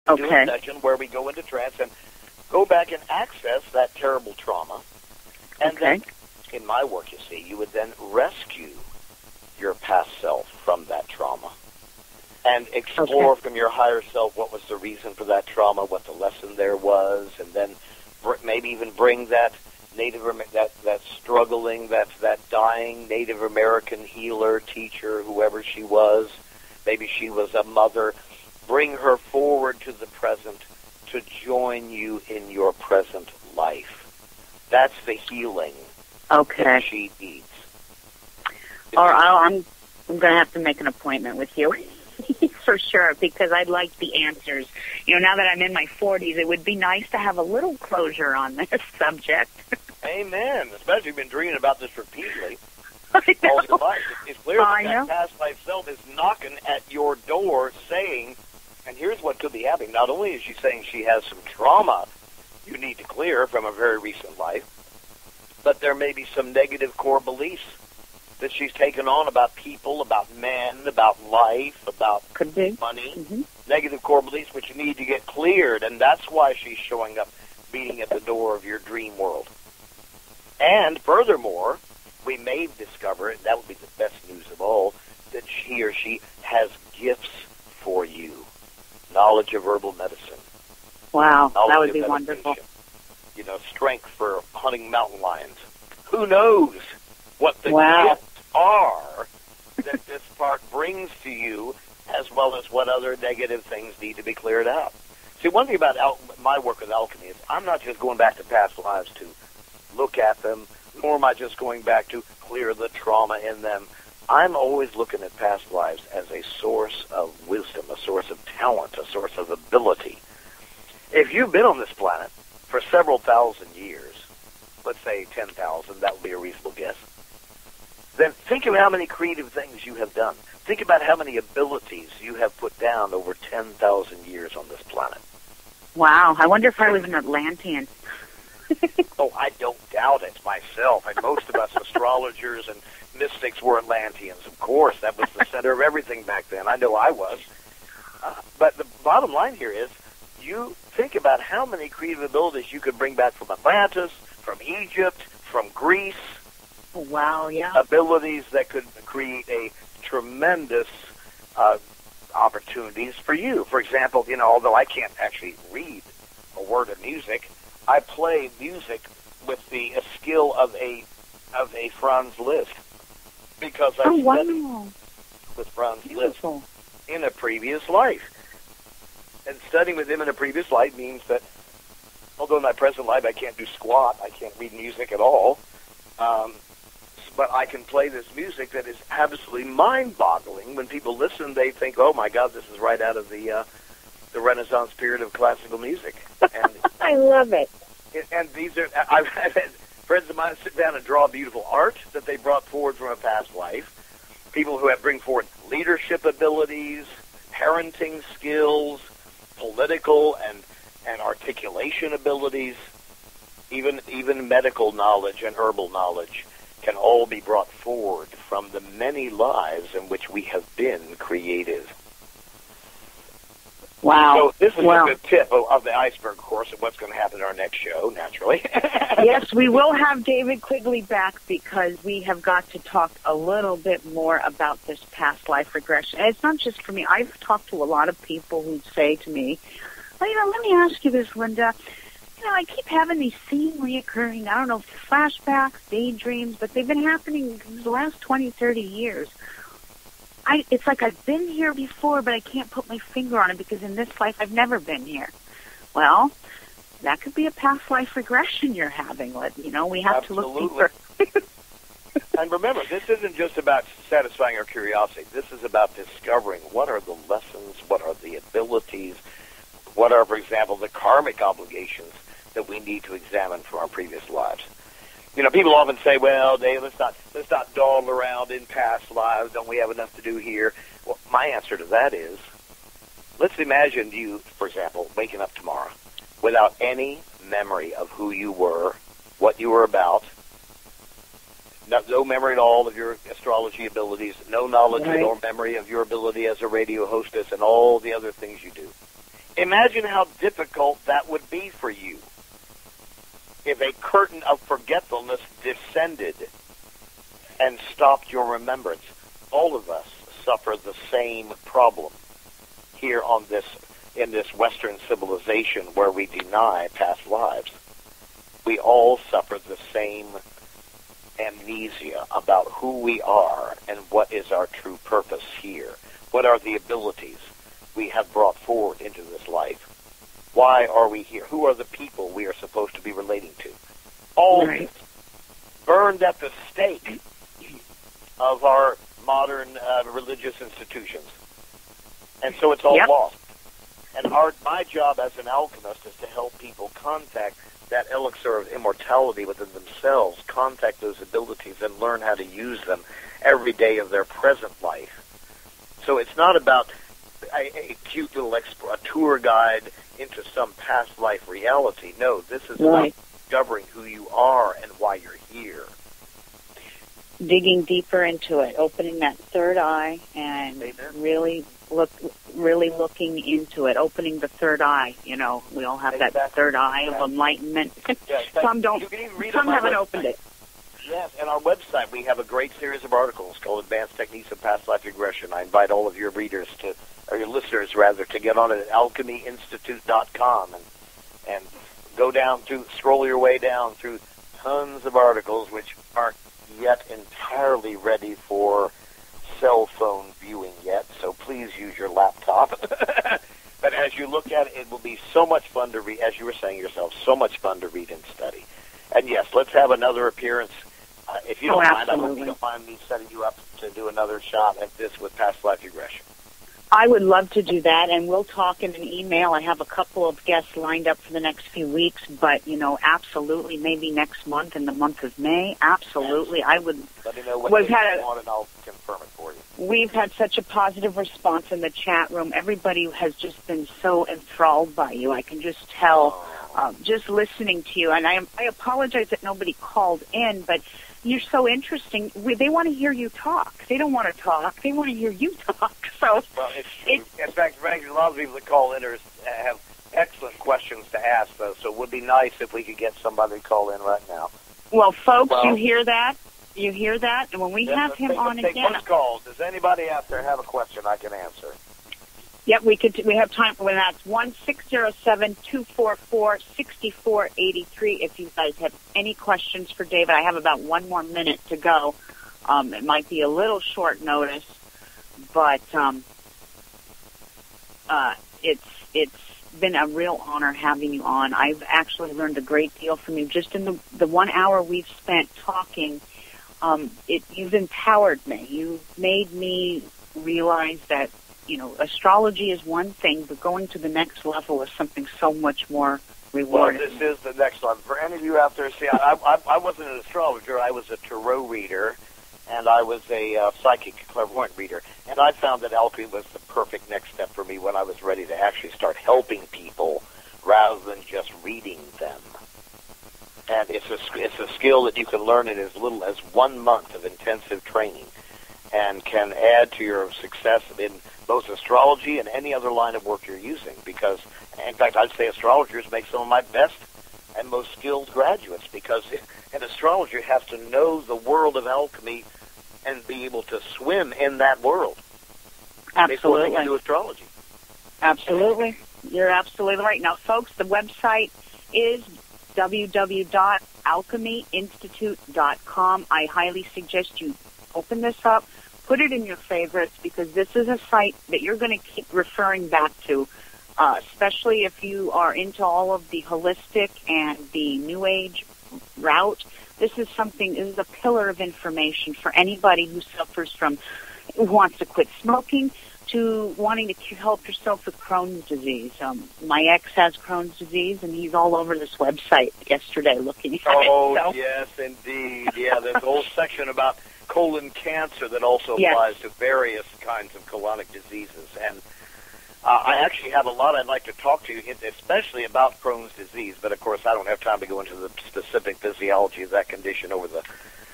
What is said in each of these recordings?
We do a session where we go into trance and go back and access that terrible trauma. And then, in my work, you see, you would then rescue your past self from that trauma and explore from your higher self what was the reason for that trauma, what the lesson there was, and then maybe even bring that that struggling, that dying Native American healer, teacher, whoever she was, maybe she was a mother, bring her forward to the present to join you in your present life. That's the healing that she needs. Or I'm going to have to make an appointment with you. For sure, because I'd like the answers. You know, now that I'm in my 40s, it would be nice to have a little closure on this subject. Amen. Especially if you've been dreaming about this repeatedly all your life. It's clear that past life self is knocking at your door saying, and here's what could be happening. Not only is she saying she has some trauma you need to clear from a very recent life, but there may be some negative core beliefs that she's taken on about people, about men, about life, about money, negative core beliefs which need to get cleared, and that's why she's showing up, beating at the door of your dream world. And furthermore, we may discover, and that would be the best news of all, that he or she has gifts for you. Knowledge of herbal medicine. Wow, that would be wonderful. You know, strength for hunting mountain lions. Who knows what the gifts are that this part brings to you, as well as what other negative things need to be cleared out. See, one thing about my work with alchemy is I'm not just going back to past lives to look at them, nor am I just going back to clear the trauma in them. I'm always looking at past lives as a source of wisdom, a source of talent, a source of ability. If you've been on this planet for several thousand years, let's say 10,000, that would be a reasonable guess, then think of how many creative things you have done. Think about how many abilities you have put down over 10,000 years on this planet. Wow, I wonder if I was an Atlantean. Oh, I don't doubt it myself. And most of us astrologers and mystics were Atlanteans, of course. That was the center of everything back then. I know I was. But the bottom line here is you think about how many creative abilities you could bring back from Atlantis, from Egypt, from Greece. Wow, yeah. Abilities that could create a tremendous opportunities for you. For example, you know, although I can't actually read a word of music, I play music with the skill of a Franz Liszt because I studied with Franz Liszt in a previous life. And studying with him in a previous life means that although in my present life I can't do squat, I can't read music at all, but I can play this music that is absolutely mind-boggling. When people listen, they think, "Oh my God, this is right out of the Renaissance period of classical music." And I love it. And these are I've had friends of mine sit down and draw beautiful art that they brought forward from a past life. People who have bring forward leadership abilities, parenting skills, political and articulation abilities, even medical knowledge and herbal knowledge can all be brought forward from the many lives in which we have been creative. Wow. So this is a good tip of the iceberg, of course, of what's going to happen in our next show, naturally. Yes, we will have David Quigley back because we have got to talk a little bit more about this past life regression. And it's not just for me. I've talked to a lot of people who say to me, well, you know, let me ask you this, Linda. You know, I keep having these same reoccurring, I don't know, flashbacks, daydreams, but they've been happening the last 20, 30 years. It's like I've been here before, but I can't put my finger on it because in this life I've never been here. Well, that could be a past life regression you're having. You know, we have to look deeper. And remember, this isn't just about satisfying our curiosity. This is about discovering what are the lessons, what are the abilities, what are, for example, the karmic obligations that we need to examine from our previous lives. You know, people often say, well, Dave, let's not dawdle around in past lives. Don't we have enough to do here? Well, my answer to that is, let's imagine you, for example, waking up tomorrow without any memory of who you were, what you were about, no memory at all of your astrology abilities, no knowledge or memory of your ability as a radio hostess and all the other things you do. Imagine how difficult that would be for you if a curtain of forgetfulness descended and stopped your remembrance. All of us suffer the same problem here in this Western civilization where we deny past lives. We all suffer the same amnesia about who we are and what is our true purpose here. What are the abilities we have brought forward into this life? Why are we here? Who are the people we are supposed to be relating to? All right. burned at the stake of our modern religious institutions. And so it's all lost. And my job as an alchemist is to help people contact that elixir of immortality within themselves, contact those abilities, and learn how to use them every day of their present life. So it's not about a cute little a tour guide into some past life reality. No, this is about discovering who you are and why you're here. Digging deeper into it, opening that third eye, and really looking into it, opening the third eye. You know, we all have that third eye of enlightenment. Some don't. Some haven't opened it. Yes, and our website, we have a great series of articles called Advanced Techniques of Past Life Regression. I invite all of your readers or your listeners rather, to get on it at alchemyinstitute.com and go down scroll your way down through tons of articles which aren't yet entirely ready for cell phone viewing yet, so please use your laptop. But as you look at it, it will be so much fun to read, as you were saying yourself, so much fun to read and study. And yes, let's have another appearance. If you don't mind, I hope you don't mind me setting you up to do another shot at this with past life regression. I would love to do that, and we'll talk in an email. I have a couple of guests lined up for the next few weeks, but, absolutely, maybe next month, in the month of May, absolutely. I would. Let me know what you want, and I'll confirm it for you. We've had such a positive response in the chat room. Everybody has just been so enthralled by you. I can just tell, just listening to you. And I apologize that nobody called in, but you're so interesting. They want to hear you talk. They don't want to talk. They want to hear you talk. So, well, it's true. In fact, frankly, a lot of people that call in have excellent questions to ask, though. So it would be nice if we could get somebody to call in right now. Well, folks, you hear that? You hear that? And when we have him on again, one call. Does anybody out there have a question I can answer? Yep, we have time for that's 1-607-244-6483. If you guys have any questions for David, I have about one more minute to go. It might be a little short notice, but it's been a real honor having you on. I've actually learned a great deal from you just in the 1 hour we've spent talking. You've empowered me. You've made me realize that astrology is one thing, but going to the next level is something so much more rewarding. Well, this is the next level. For any of you out there, see, I wasn't an astrologer. I was a tarot reader, and I was a psychic clairvoyant reader. And I found that alchemy was the perfect next step for me when I was ready to actually start helping people rather than just reading them. And it's a skill that you can learn in as little as 1 month of intensive training, and can add to your success in both astrology and any other line of work you're using. Because, in fact, I'd say astrologers make some of my best and most skilled graduates, because an astrologer has to know the world of alchemy and be able to swim in that world. Absolutely. Before they can do astrology. Absolutely. You're absolutely right. Now, folks, the website is www.alchemyinstitute.com. I highly suggest you open this up, put it in your favorites, because this is a site that you're going to keep referring back to, especially if you are into all of the holistic and the New Age route. This is a pillar of information for anybody who who wants to quit smoking, to wanting to help yourself with Crohn's disease. My ex has Crohn's disease, and he's all over this website yesterday looking at it. Oh, yes, indeed. Yeah, there's a whole section about colon cancer that also applies to various kinds of colonic diseases. And I actually have a lot I'd like to talk to you, especially about Crohn's disease. But, of course, I don't have time to go into the specific physiology of that condition over the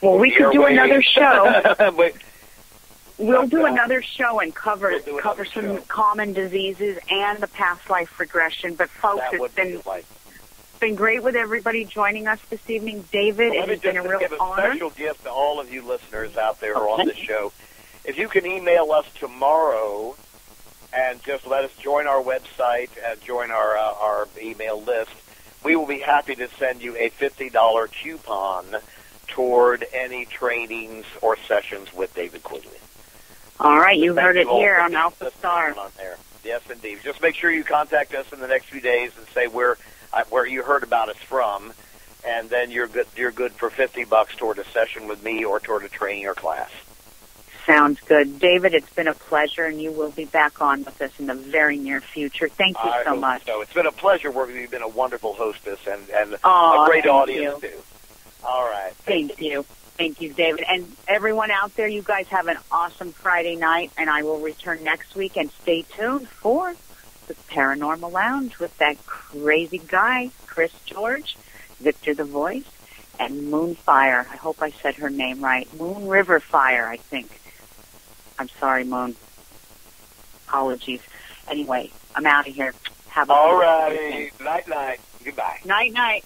Well, we could do another show. We'll do another show and cover some show. common diseases and the past life regression. But folks, it's been great with everybody joining us this evening. David, it has been a real honor. Give a special gift to all of you listeners out there on this show. If you can email us tomorrow and just let us join our website and join our email list, we will be happy to send you a $50 coupon toward any trainings or sessions with David Quigley. All right, you heard it here on Alpha Star. On there. Yes, indeed. Just make sure you contact us in the next few days and say where you heard about us from, and then you're good for $50 toward a session with me or toward a training or class. Sounds good. David, it's been a pleasure, and you will be back on with us in the very near future. Thank you so much. So it's been a pleasure working with you. You've been a wonderful hostess and a great audience, too. All right. Thank you. Thank you, David. And everyone out there, you guys have an awesome Friday night, and I will return next week. And stay tuned for the Paranormal Lounge with that crazy guy, Chris George, Victor the Voice, and Moonfire. I hope I said her name right. Moon River Fire, I think. I'm sorry, Moon. Apologies. Anyway, I'm out of here. Have a all righty. Night-night. Goodbye. Night-night.